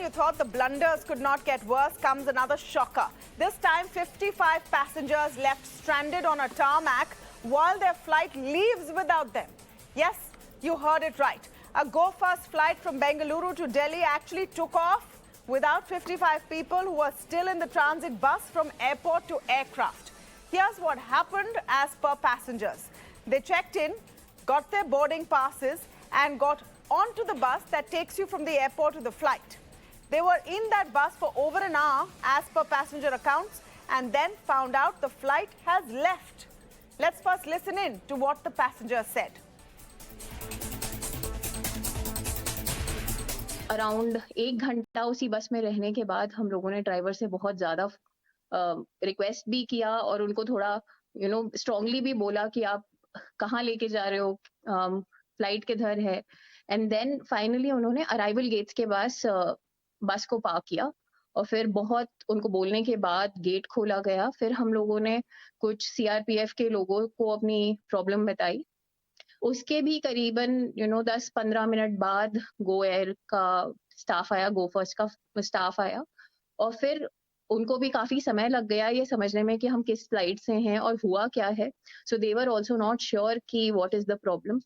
you thought the blunders could not get worse, comes another shocker. This time, 55 passengers left stranded on a tarmac while their flight leaves without them. Yes, you heard it right. A Go First flight from Bengaluru to Delhi actually took off without 55 people who were still in the transit bus from airport to aircraft. Here's what happened as per passengers. They checked in, got their boarding passes and got onto the bus that takes you from the airport to the flight. They were in that bus for over an hour as per passenger accounts and then found out the flight has left. Let's first listen in to what the passengers said. Around 1 घंटा उसी बस में रहने के बाद हम लोगों ने ड्राइवर से बहुत ज़्यादा रिक्वेस्ट भी किया और उनको थोड़ा स्ट्रांगली भी बोला कि आप कहाँ लेके जा रहे हो, फ्लाइट किधर है. एंड देन फाइनली उन्होंने अराइवल गेट्स के पास बस को पार्क किया और फिर बहुत उनको बोलने के बाद गेट खोला गया. फिर हम लोगों ने कुछ सीआरपीएफ के लोगों को अपनी प्रॉब्लम बताई. उसके भी करीबन 10-15 मिनट बाद गो एयर का स्टाफ आया, गो फर्स्ट का स्टाफ आया और फिर उनको भी काफी समय लग गया ये समझने में कि हम किस फ्लाइट से हैं और हुआ क्या है. So they were also not sure कि what is the problem.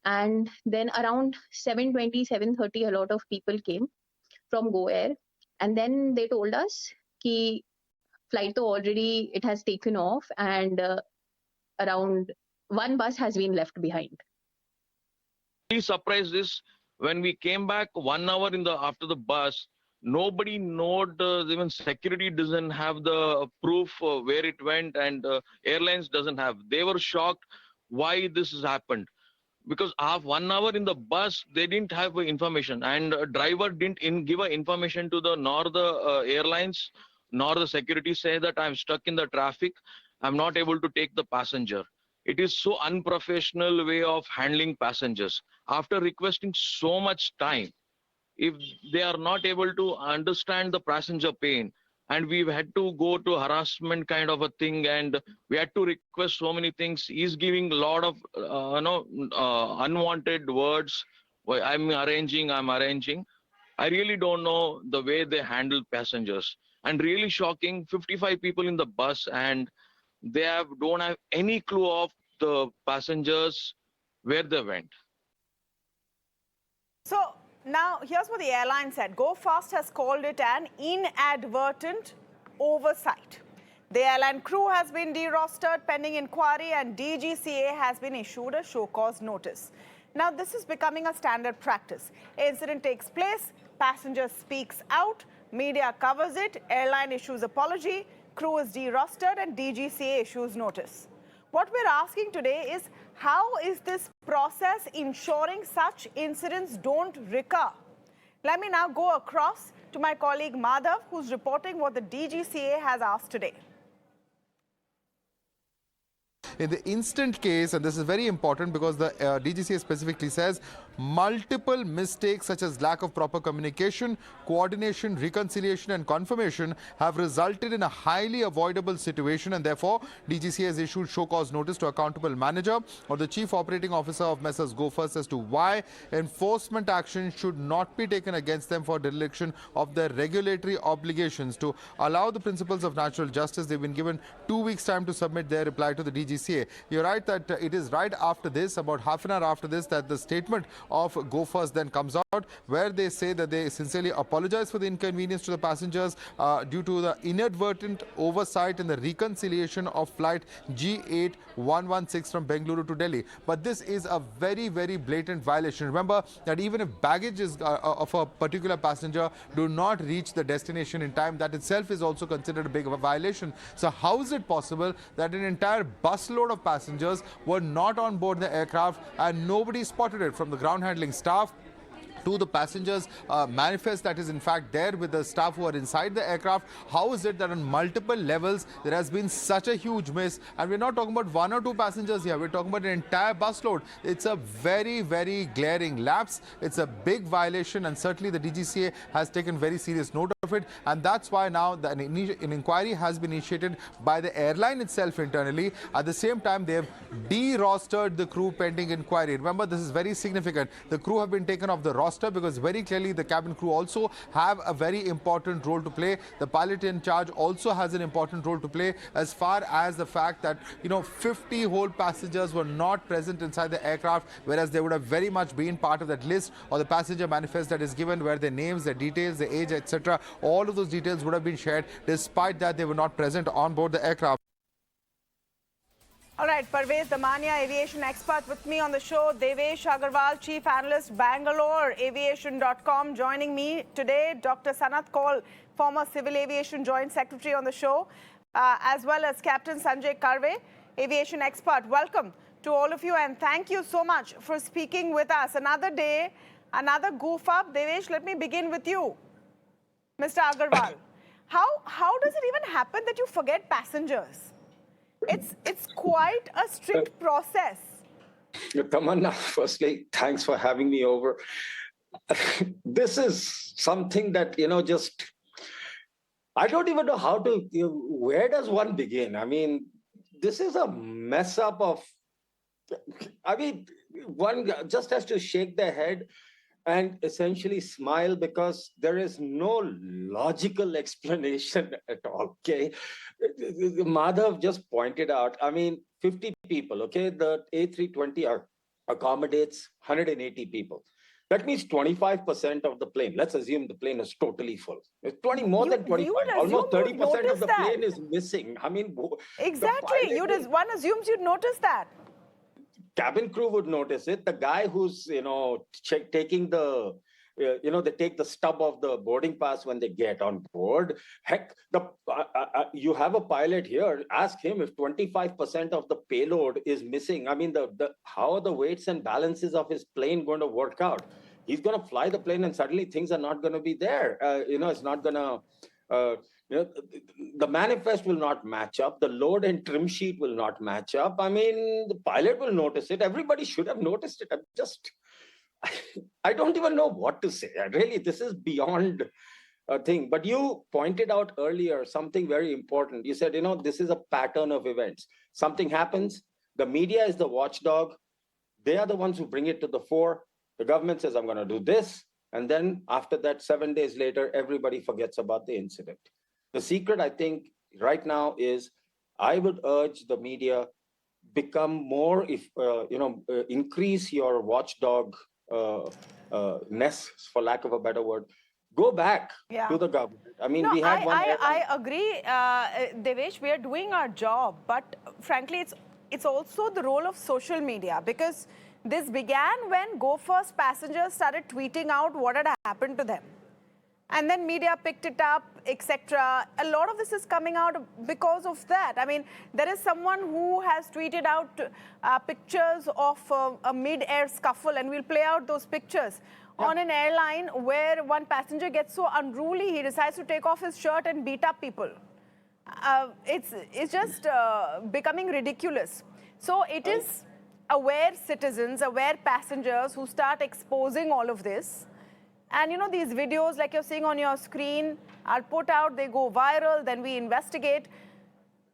And then around 7:20-7:30 a lot of people came from Go Air and then they told us कि flight तो already it has taken off and around one bus has been left behind. Really surprised is when we came back 1 hour after the bus, nobody knowed, even security doesn't have the proof where it went and airlines doesn't have. They were shocked why this has happened because 1 hour in the bus they didn't have information and driver didn't give information to nor the airlines nor the security, say that I'm stuck in the traffic, I'm not able to take the passenger. It is so unprofessional way of handling passengers. After requesting so much time, if they are not able to understand the passenger pain, and we've had to go to harassment kind of a thing, and we had to request so many things. He's giving a lot of unwanted words. Well, I'm arranging. I really don't know the way they handle passengers. And really shocking, 55 people in the bus, and they don't have any clue of the passengers where they went. So now here's what the airline said. Go Fast has called it an inadvertent oversight. The airline crew has been derostered pending inquiry and DGCA has been issued a show cause notice. Now this is becoming a standard practice. Incident takes place, passenger speaks out, media covers it, airline issues apology, crew is derostered and DGCA issues notice. What we're asking today is, how is this process ensuring such incidents don't recur? Let me now go across to my colleague Madhav, who's reporting what the DGCA has asked today. In the instant case, and this is very important because the DGCA specifically says multiple mistakes such as lack of proper communication, coordination, reconciliation and confirmation have resulted in a highly avoidable situation, and therefore DGCA has issued show cause notice to accountable manager or the chief operating officer of Messrs Go First as to why enforcement action should not be taken against them for dereliction of their regulatory obligations. To allow the principles of natural justice, they've been given 2 weeks time to submit their reply to the DGCA. You're right that it is right after this, about half an hour after this, that the statement of Go First then comes out, where they say that they sincerely apologize for the inconvenience to the passengers due to the inadvertent oversight in the reconciliation of flight G8116 from Bengaluru to Delhi. But this is a very, very blatant violation. Remember that even if baggage is of a particular passenger do not reach the destination in time, that itself is also considered a big violation. So how is it possible that an entire busload of passengers were not on board the aircraft and nobody spotted it, from the ground handling staff to the passengers manifest that is in fact there with the staff who are inside the aircraft? How is it that on multiple levels there has been such a huge miss? And we're not talking about 1 or 2 passengers here, we're talking about an entire busload. It's a very, very glaring lapse. It's a big violation, and certainly the DGCA has taken very serious note of of it, and that's why now an inquiry has been initiated by the airline itself internally. At the same time, they have de-rostered the crew pending inquiry. Remember, this is very significant. The crew have been taken off the roster because very clearly the cabin crew also have a very important role to play. The pilot in charge also has an important role to play as far as the fact that 50 whole passengers were not present inside the aircraft, whereas they would have very much been part of that list or the passenger manifest that is given, where their names, their details, their age, etc. All of those details would have been shared. Despite that, they were not present on board the aircraft. All right, Parvez Damania, aviation expert, with me on the show. Devesh Agarwal, Chief Analyst, Bangalore, aviation.com, joining me today. Dr. Sanat Kaul, former Civil Aviation Joint Secretary, on the show, as well as Captain Sanjay Karve, aviation expert. Welcome to all of you, and thank you so much for speaking with us. Another day, another goof up. Devesh, let me begin with you. Mr. Agarwal, how does it even happen that you forget passengers? It's quite a strict process. Tamanna, firstly, thanks for having me over. This is something that, just, I don't even know how to, where does one begin? I mean, this is a mess up of, one just has to shake their head and essentially smile because there is no logical explanation at all, okay? Madhav just pointed out, 50 people, okay? The A320 accommodates 180 people. That means 25% of the plane. Let's assume the plane is totally full. It's more than 25. Almost 30% of the plane is missing. Exactly. One assumes you'd notice that. Cabin crew would notice it. The guy who's, taking the, they take the stub of the boarding pass when they get on board. Heck, you have a pilot here. Ask him if 25% of the payload is missing. How are the weights and balances of his plane going to work out? He's going to fly the plane and suddenly things are not going to be there. It's not going to... the manifest will not match up. The load and trim sheet will not match up. The pilot will notice it. Everybody should have noticed it. I don't even know what to say. Really, this is beyond a thing. But you pointed out earlier something very important. You said, this is a pattern of events. Something happens. The media is the watchdog. They are the ones who bring it to the fore. The government says, I'm going to do this. And then after that, 7 days later, everybody forgets about the incident. The secret, I think, right now is I would urge the media become more, increase your watchdog ness, for lack of a better word. Go back to the government. I agree, Devesh. We are doing our job, but frankly, it's also the role of social media, because this began when Go First passengers started tweeting out what had happened to them. And then media picked it up, etc. A lot of this is coming out because of that. There is someone who has tweeted out pictures of a mid-air scuffle, and we'll play out those pictures on an airline where one passenger gets so unruly, he decides to take off his shirt and beat up people. It's just becoming ridiculous. So it is aware citizens, aware passengers who start exposing all of this. And these videos, like you're seeing on your screen, are put out, they go viral, then we investigate.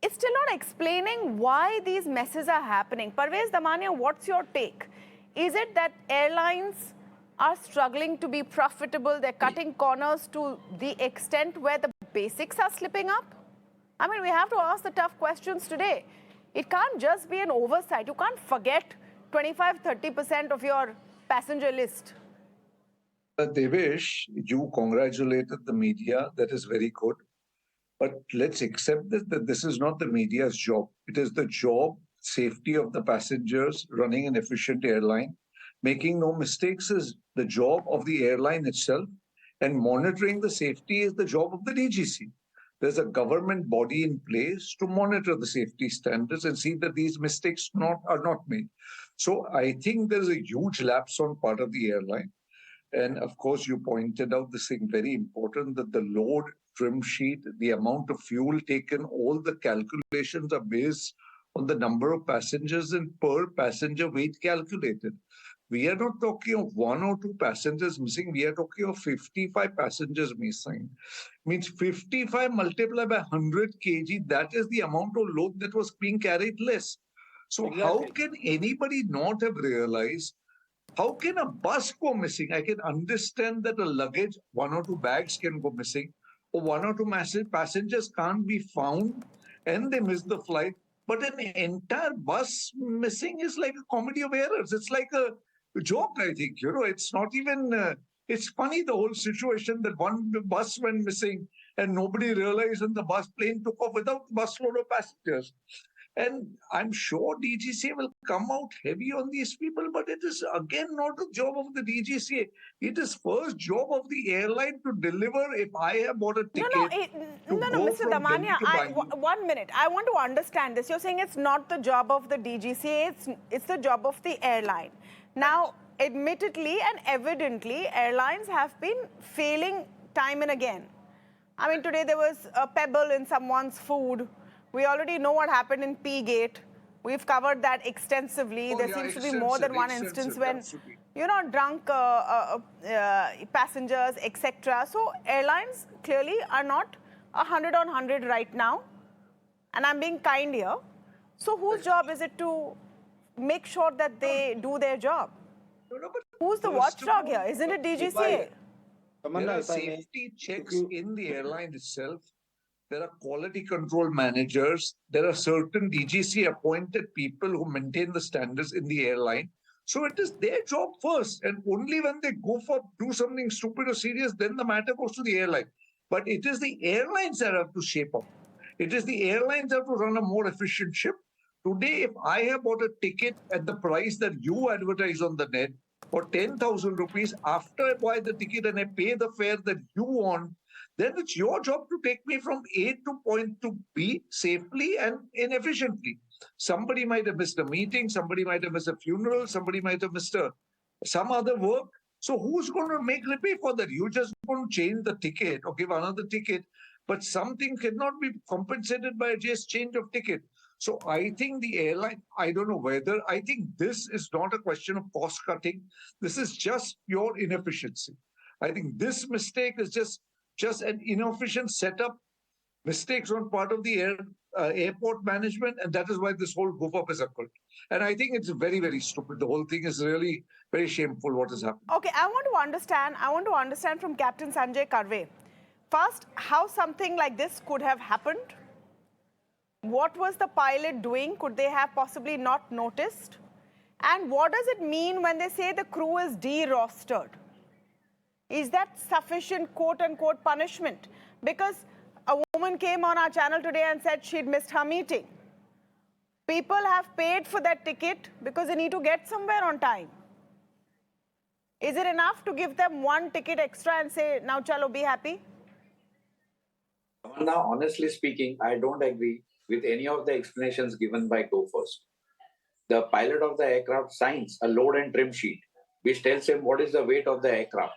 It's still not explaining why these messes are happening. Parvez Damania, what's your take? Is it that airlines are struggling to be profitable? They're cutting corners to the extent where the basics are slipping up? We have to ask the tough questions today. It can't just be an oversight. You can't forget 25-30% of your passenger list. Devesh, you congratulated the media. That is very good. But let's accept that this is not the media's job. It is the job, safety of the passengers, running an efficient airline. Making no mistakes is the job of the airline itself. And monitoring the safety is the job of the DGCA. There's a government body in place to monitor the safety standards and see that these mistakes are not made. So I think there's a huge lapse on part of the airline. And of course, you pointed out this thing very important, that the load, trim sheet, the amount of fuel taken, all the calculations are based on the number of passengers and per passenger weight calculated. We are not talking of 1 or 2 passengers missing. We are talking of 55 passengers missing. Means 55 multiplied by 100 kg. That is the amount of load that was being carried less. So how can anybody not have realized? How can a bus go missing? I can understand that a luggage, 1 or 2 bags can go missing, or 1 or 2 passengers can't be found and they miss the flight. But an entire bus missing is like a comedy of errors. It's like a joke, I think. It's not even, it's funny, the whole situation that one bus went missing and nobody realized, and the plane took off without busload of passengers. And I'm sure DGCA will come out heavy on these people, but it is again not the job of the DGCA. It is first job of the airline to deliver. If I have bought a ticket, Mr. Damania, 1 minute. I want to understand this. You're saying it's not the job of the DGCA, it's the job of the airline. Now, admittedly and evidently, airlines have been failing time and again. I mean, today there was a pebble in someone's food. We already know what happened in P-Gate. We've covered that extensively. There seems to be more than one instance when, drunk passengers, etc. So airlines clearly are not 100 on 100 right now. And I'm being kind here. So whose job is it to make sure that they do their job? Who's the watchdog here? Isn't it DGCA? There are safety checks in the airline itself. There are quality control managers. There are certain DGC appointed people who maintain the standards in the airline. So it is their job first. And only when they do something stupid or serious, then the matter goes to the airline. But it is the airlines that have to shape up. It is the airlines that have to run a more efficient ship. Today, if I have bought a ticket at the price that you advertise on the net for 10,000 rupees, after I buy the ticket and I pay the fare that you want, then it's your job to take me from A to point to B safely and efficiently. Somebody might have missed a meeting, somebody might have missed a funeral, somebody might have missed some other work. So who's going to make repay for that? You just going to change the ticket or give another ticket, but something cannot be compensated by just change of ticket. So I think the airline, I don't know whether, I think this is not a question of cost cutting. This is just pure inefficiency. I think this mistake is just an inefficient setup, mistakes on part of the airport management, and that is why this whole goof-up has occurred. And I think it's very, very stupid. The whole thing is really very shameful what has happened. Okay, I want to understand from Captain Sanjay Karve. First, how something like this could have happened? What was the pilot doing? Could they have possibly not noticed? And what does it mean when they say the crew is de-rostered? Is that sufficient quote-unquote punishment? Because a woman came on our channel today and said she'd missed her meeting. People have paid for that ticket because they need to get somewhere on time. Is it enough to give them one ticket extra and say, now chalo, be happy? Now, honestly speaking, I don't agree with any of the explanations given by Go First. The pilot of the aircraft signs a load and trim sheet, which tells him what is the weight of the aircraft.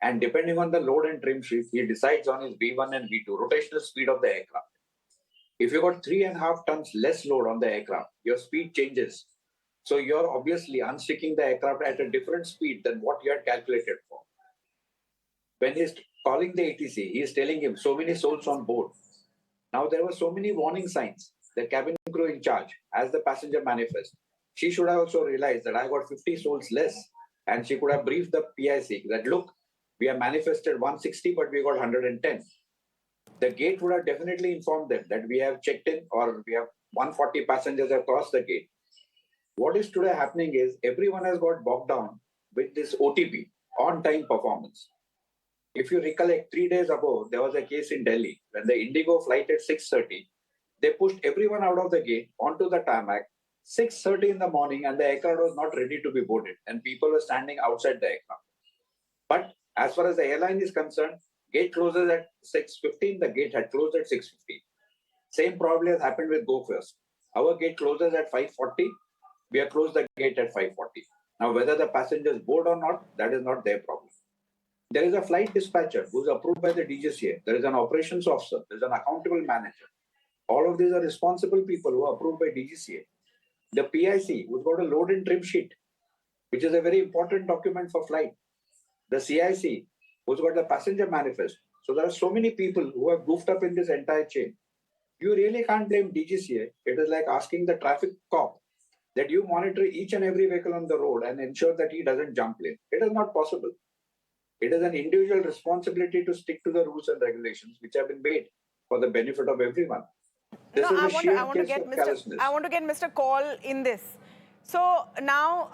And depending on the load and trim sheet, he decides on his V1 and V2, rotational speed of the aircraft. If you got 3.5 tons less load on the aircraft, your speed changes. So you're obviously unsticking the aircraft at a different speed than what you had calculated for. When he's calling the ATC, he is telling him so many souls on board. Now there were so many warning signs. The cabin crew in charge, as the passenger manifest, she should have also realized that I got 50 souls less, and she could have briefed the PIC that, look, we have manifested 160, but we got 110. The gate would have definitely informed them that we have checked in or we have 140 passengers have crossed the gate. What is today happening is everyone has got bogged down with this OTP, on-time performance. If you recollect, 3 days ago, there was a case in Delhi when the Indigo flight at 6:30, they pushed everyone out of the gate onto the tarmac, 6:30 in the morning, and the aircraft was not ready to be boarded, and people were standing outside the aircraft. But as far as the airline is concerned, gate closes at 6:15, the gate had closed at 6:15. Same probably has happened with Go First. Our gate closes at 5:40, we have closed the gate at 5:40. Now, whether the passengers board or not, that is not their problem. There is a flight dispatcher who is approved by the DGCA. There is an operations officer. There is an accountable manager. All of these are responsible people who are approved by DGCA. The PIC who's got a load and trim sheet. which is a very important document for flight. The CIC, who's got the passenger manifest. So there are so many people who are goofed up in this entire chain. You really can't blame DGCA. It is like asking the traffic cop that you monitor each and every vehicle on the road and ensure that he doesn't jump lane. It is not possible. It is an individual responsibility to stick to the rules and regulations which have been made for the benefit of everyone. This is a sheer case of carelessness. I want to get Mr. Kaul in this. So now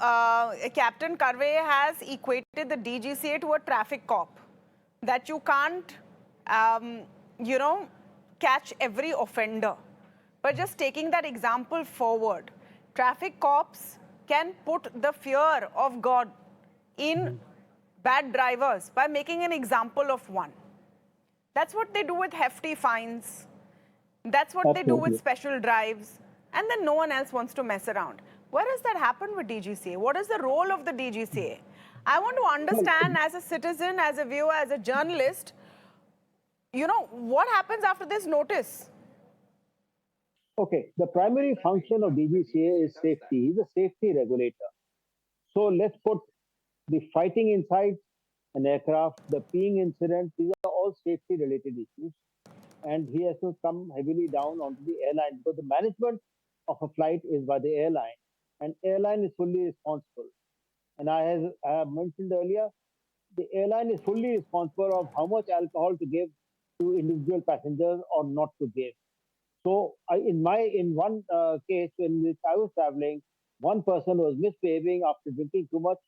Captain Karve has equated the DGCA to a traffic cop. That you can't, catch every offender. But just taking that example forward, traffic cops can put the fear of God in bad drivers by making an example of one. That's what they do with hefty fines. That's what they do with special drives. And then no one else wants to mess around. Where does that happen with DGCA? What is the role of the DGCA? I want to understand as a citizen, as a viewer, as a journalist, what happens after this notice? Okay, the primary function of DGCA is safety. He's a safety regulator. So let's put the fighting inside an aircraft, the peeing incident, these are all safety related issues. And he has to come heavily down onto the airline because the management of a flight is by the airline and airline is fully responsible. And I have mentioned earlier, the airline is fully responsible of how much alcohol to give to individual passengers or not to give. So in one case in which I was traveling, one person was misbehaving after drinking too much.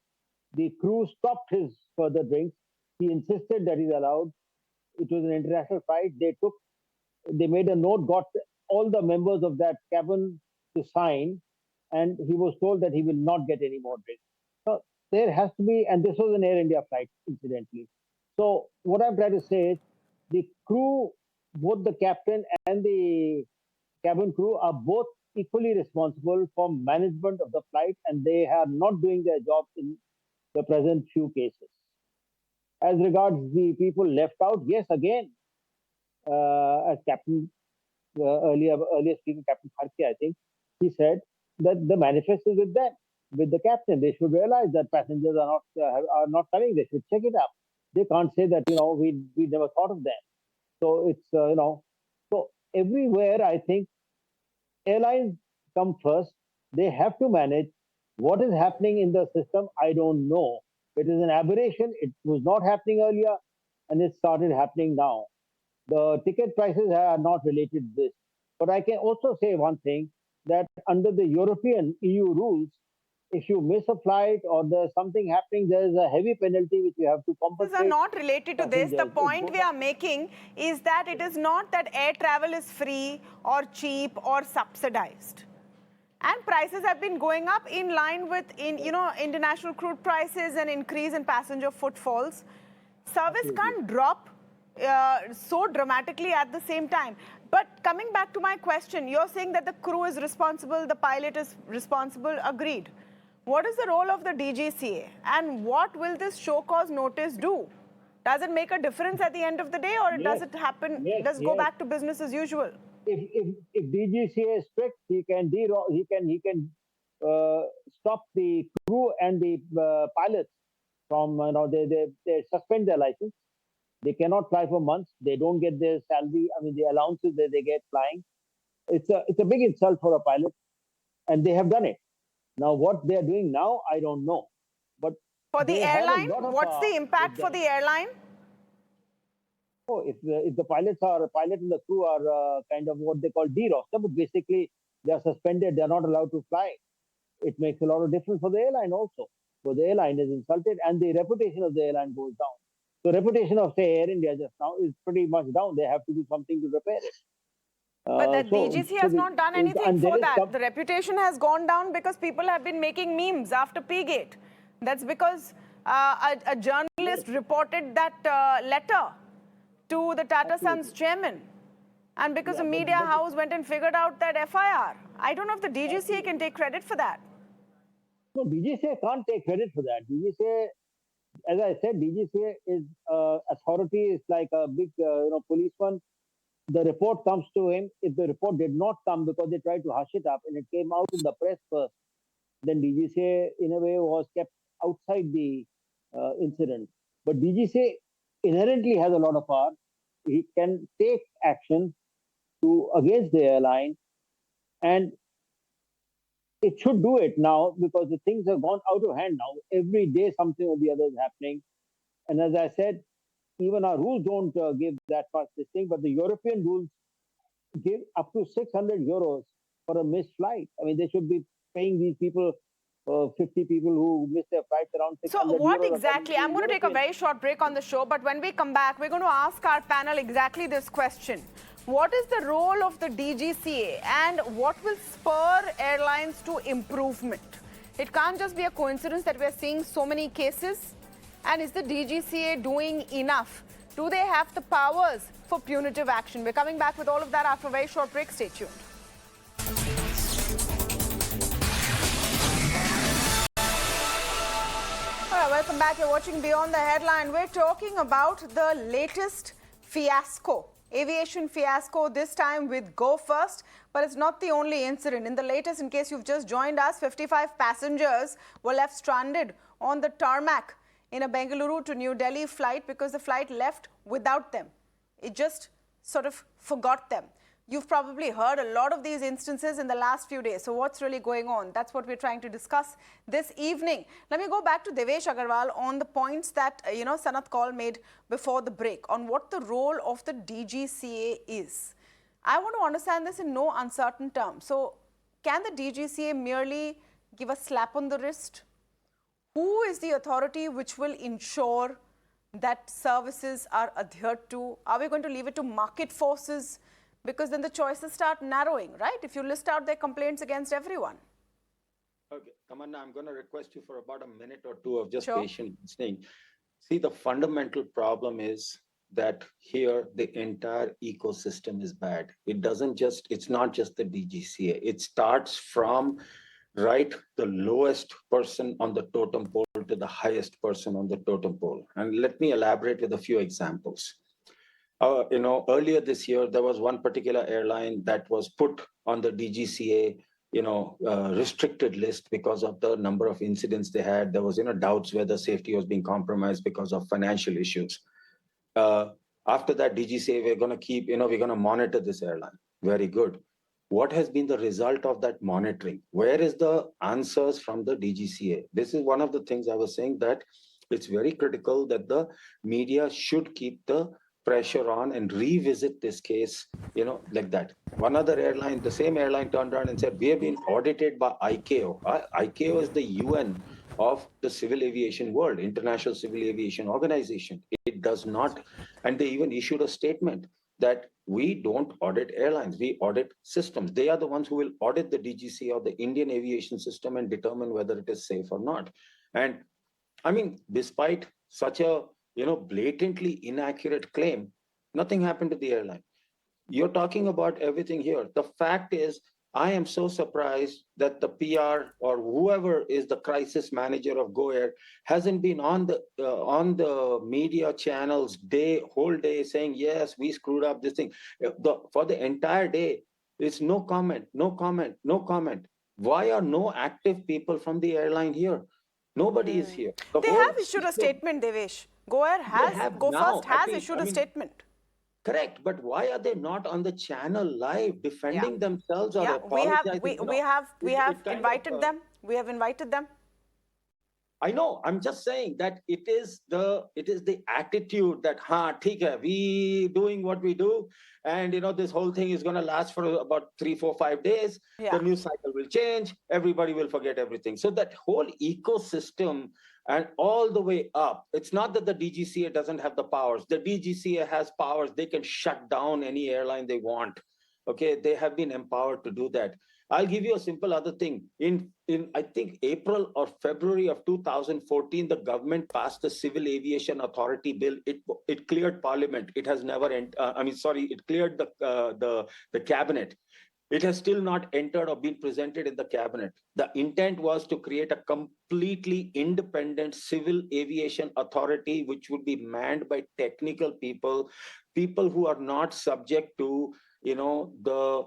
The crew stopped his further drinks. He insisted that he's allowed. It was an international flight. They made a note, got all the members of that cabin to sign, and he was told that he will not get any more drinks. So there has to be, and this was an Air India flight, incidentally. So what I'm trying to say is the crew, both the captain and the cabin crew are both equally responsible for management of the flight, and they are not doing their job in the present few cases. As regards the people left out, yes, again, as Captain earlier speaker, Captain Kharke, I think, he said that the manifest is with them, with the captain. They should realize that passengers are not coming. They should check it up. They can't say that we never thought of them. So it's so everywhere I think airlines come first. They have to manage what is happening in the system. I don't know. It is an aberration. It was not happening earlier, and it started happening now. The ticket prices are not related to this. But I can also say one thing, that under the European EU rules, if you miss a flight or there's something happening, there is a heavy penalty which you have to compensate. These are not related to this. The point we are making is that it is not that air travel is free or cheap or subsidized. And prices have been going up in line with international crude prices and increase in passenger footfalls. Service can't drop so dramatically at the same time. But coming back to my question, you're saying that the crew is responsible, the pilot is responsible. Agreed. What is the role of the DGCA? And what will this show cause notice do? Does it make a difference at the end of the day, or does it happen? Does it go back to business as usual? If DGCA is strict, he can stop the crew and the pilots from they suspend their license. They cannot fly for months. They don't get their salary. I mean, the allowances that they get flying. It's a big insult for a pilot, and they have done it. Now, what they are doing now, I don't know. But for the airline, what's the impact for the airline? Oh, if the pilots are pilot and the crew are kind of what they call deroster, but basically they are suspended. They are not allowed to fly. It makes a lot of difference for the airline also. So the airline is insulted, and the reputation of the airline goes down. The reputation of, say, Air India just now is pretty much down. They have to do something to repair it. But the DGC has not done anything for that. The reputation has gone down because people have been making memes after P-Gate. That's because a journalist reported that letter to the Tata Sons chairman. And because the media house went and figured out that FIR. I don't know if the DGCA can take credit for that. No, DGCA can't take credit for that. DGCA, as I said, DGCA is authority. It's like a big policeman. The report comes to him. If the report did not come because they tried to hush it up and it came out in the press first, then DGCA in a way was kept outside the incident. But DGCA inherently has a lot of power. He can take action against the airline, and it should do it now because the things have gone out of hand now. Every day something or the other is happening. And as I said, even our rules don't give that much this thing, but the European rules give up to 600 euros for a missed flight. I mean, they should be paying these people, 50 people who miss their flights, around 600 So what euros. exactly, I'm going to take a very short break on the show, but when we come back, we're going to ask our panel exactly this question. What is the role of the DGCA and what will spur airlines to improvement? It can't just be a coincidence that we're seeing so many cases. And is the DGCA doing enough? Do they have the powers for punitive action? We're coming back with all of that after a very short break. Stay tuned. All right, welcome back. You're watching Beyond the Headline. We're talking about the latest fiasco, aviation fiasco, this time with Go First. But it's not the only incident. In the latest, in case you've just joined us, 55 passengers were left stranded on the tarmac in a Bengaluru to New Delhi flight because the flight left without them. It just sort of forgot them. You've probably heard a lot of these instances in the last few days. So what's really going on? That's what we're trying to discuss this evening. Let me go back to Devesh Agarwal on the points that, Sanat Kaul made before the break on what the role of the DGCA is. I want to understand this in no uncertain terms. So can the DGCA merely give a slap on the wrist? Who is the authority which will ensure that services are adhered to? Are we going to leave it to market forces? Because then the choices start narrowing, right? If you list out their complaints against everyone. Okay, Tamanna, I'm going to request you for about a minute or two of just Sure. patient listening. See, the fundamental problem is that here the entire ecosystem is bad. It's not just the DGCA. It starts from the lowest person on the totem pole to the highest person on the totem pole. And let me elaborate with a few examples. Earlier this year, there was one particular airline that was put on the DGCA, restricted list because of the number of incidents they had. There was, doubts whether safety was being compromised because of financial issues. After that, DGCA, we're going to monitor this airline. Very good. What has been the result of that monitoring? Where is the answers from the DGCA? This is one of the things I was saying, that it's very critical that the media should keep the pressure on and revisit this case, like that. One other airline, the same airline turned around and said, we have been audited by ICAO. ICAO is the UN of the civil aviation world, International Civil Aviation Organization. It does not, and they even issued a statement that we don't audit airlines, we audit systems. They are the ones who will audit the DGCA or the Indian aviation system and determine whether it is safe or not. And I mean, despite such a blatantly inaccurate claim, nothing happened to the airline. You're talking about everything here. The fact is, I am so surprised that the PR or whoever is the crisis manager of Go Air hasn't been on the media channels whole day saying, yes, we screwed up this thing. For the entire day, it's no comment, no comment, no comment. Why are no active people from the airline here? Nobody is here. They have issued a statement, Devesh. Go First has issued a statement. Correct, but why are they not on the channel live defending themselves or apologizing? We have invited them. We have invited them. I know. I'm just saying that it is the attitude that theek hai, we doing what we do, and this whole thing is going to last for about 3, 4, 5 days. The news cycle will change. Everybody will forget everything. So that whole ecosystem. And all the way up, it's not that the DGCA doesn't have the powers. The DGCA has powers. They can shut down any airline they want. Okay, they have been empowered to do that. I'll give you a simple other thing. In I think April or February of 2014, the government passed the Civil Aviation Authority bill. It cleared Parliament. It has never. It cleared the cabinet. It has still not entered or been presented in the cabinet. The intent was to create a completely independent civil aviation authority, which would be manned by technical people who are not subject to, the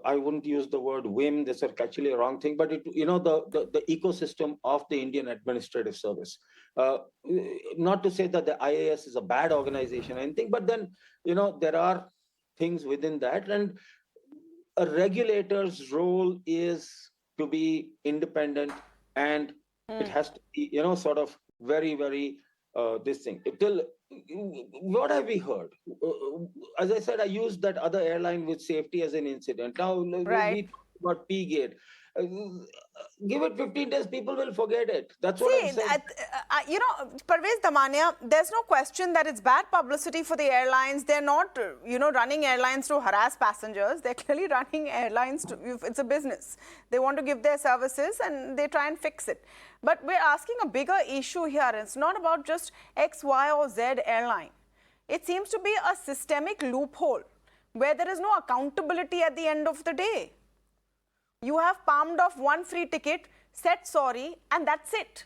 I wouldn't use the word whim, this is actually a wrong thing, but the ecosystem of the Indian Administrative Service. Not to say that the IAS is a bad organization or anything, but then, there are things within that, and a regulator's role is to be independent, and it has to be, sort of very, very this thing. What have we heard? As I said, I used that other airline with safety as an incident. Now we talk about P-Gate. Give it 15 days, people will forget it. That's what I'm saying. Parvez Damania, there's no question that it's bad publicity for the airlines. They're not, running airlines to harass passengers. They're clearly running airlines it's a business. They want to give their services and they try and fix it. But we're asking a bigger issue here. It's not about just X, Y, or Z airline. It seems to be a systemic loophole where there is no accountability at the end of the day. You have palmed off one free ticket, said sorry, and that's it.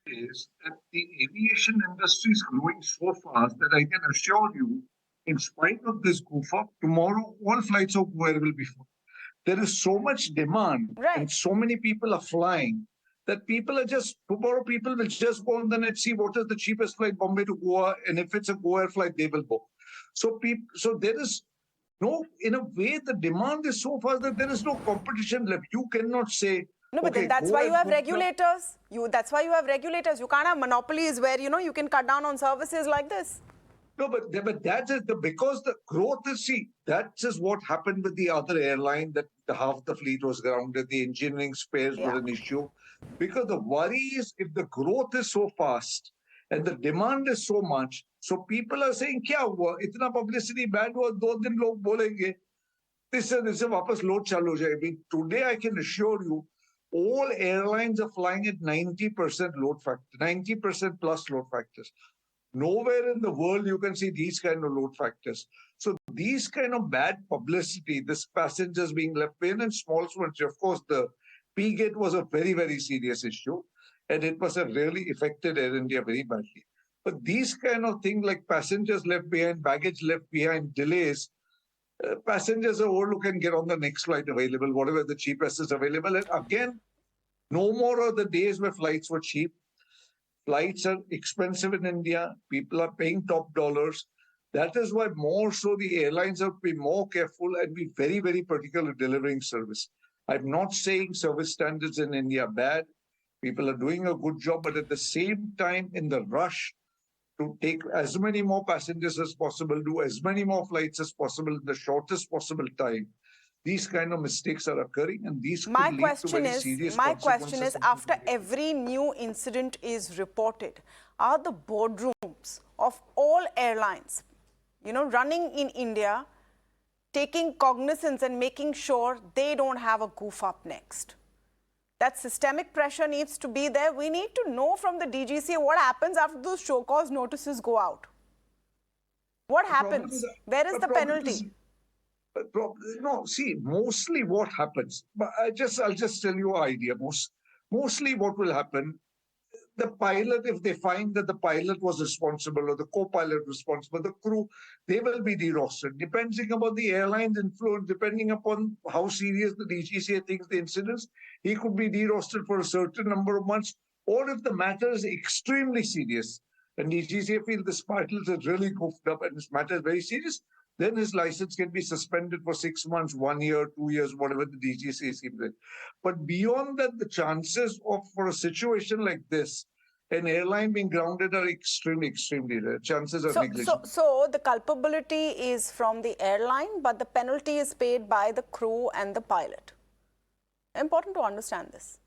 Is that the aviation industry is growing so fast that I can assure you, in spite of this goof up, tomorrow all flights of Goa will be full. There is so much demand and so many people are flying that tomorrow people will just go on the net, see what is the cheapest flight Bombay to Goa, and if it's a Goa flight, they will book. So there is no, in a way, the demand is so fast that there is no competition left. You cannot say. No, but then that's why you have regulators. That's why you have regulators. You can't have monopolies where, you can cut down on services like this. No, but that is because the growth is, that is what happened with the other airline, that half the fleet was grounded, the engineering spares were an issue. Because the worry is, if the growth is so fast and the demand is so much, so people are saying, kya hua? Itna publicity bad hua, 2 din log bolenge. This is wapas load chalu ho jaye. Today I can assure you, all airlines are flying at 90% load factor, 90% plus load factors. Nowhere in the world you can see these kind of load factors. So these kind of bad publicity, this passengers being left behind and small ones, of course, the P-Gate was a very, very serious issue, and it must have really affected Air India very badly. But these kind of things like passengers left behind, baggage left behind, delays, passengers are, look and get on the next flight available, whatever the cheapest is available. And again, no more are the days where flights were cheap. Flights are expensive in India. People are paying top dollars. That is why more so the airlines have to be more careful and be very, very particular delivering service. I'm not saying service standards in India are bad. People are doing a good job, but at the same time, in the rush to take as many more passengers as possible, do as many more flights as possible in the shortest possible time, these kind of mistakes are occurring, and these could lead to very serious consequences. My question is, after every new incident is reported, are the boardrooms of all airlines, running in India, taking cognizance and making sure they don't have a goof up next? That systemic pressure needs to be there. We need to know from the DGCA what happens after those show cause notices go out. What happens? Where is the penalty? No, see, mostly what happens, but I'll just tell you an idea. Mostly what will happen, the pilot, if they find that the pilot was responsible or the co-pilot responsible, the crew, they will be derostered. Depending upon the airline's influence, depending upon how serious the DGCA thinks the incidents, he could be derostered for a certain number of months. Or if the matter is extremely serious, and DGCA feels this pilot is really goofed up and this matter is very serious, then his license can be suspended for 6 months, 1 year, 2 years, whatever the DGCA seems like. But beyond that, the chances for a situation like this, an airline being grounded are extremely, extremely rare. Chances are negligible. So the culpability is from the airline, but the penalty is paid by the crew and the pilot. Important to understand this.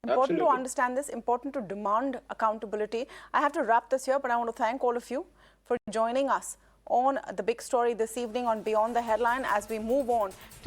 Important to understand this, important to demand accountability. I have to wrap this here, but I want to thank all of you for joining us on the big story this evening on Beyond the Headline as we move on to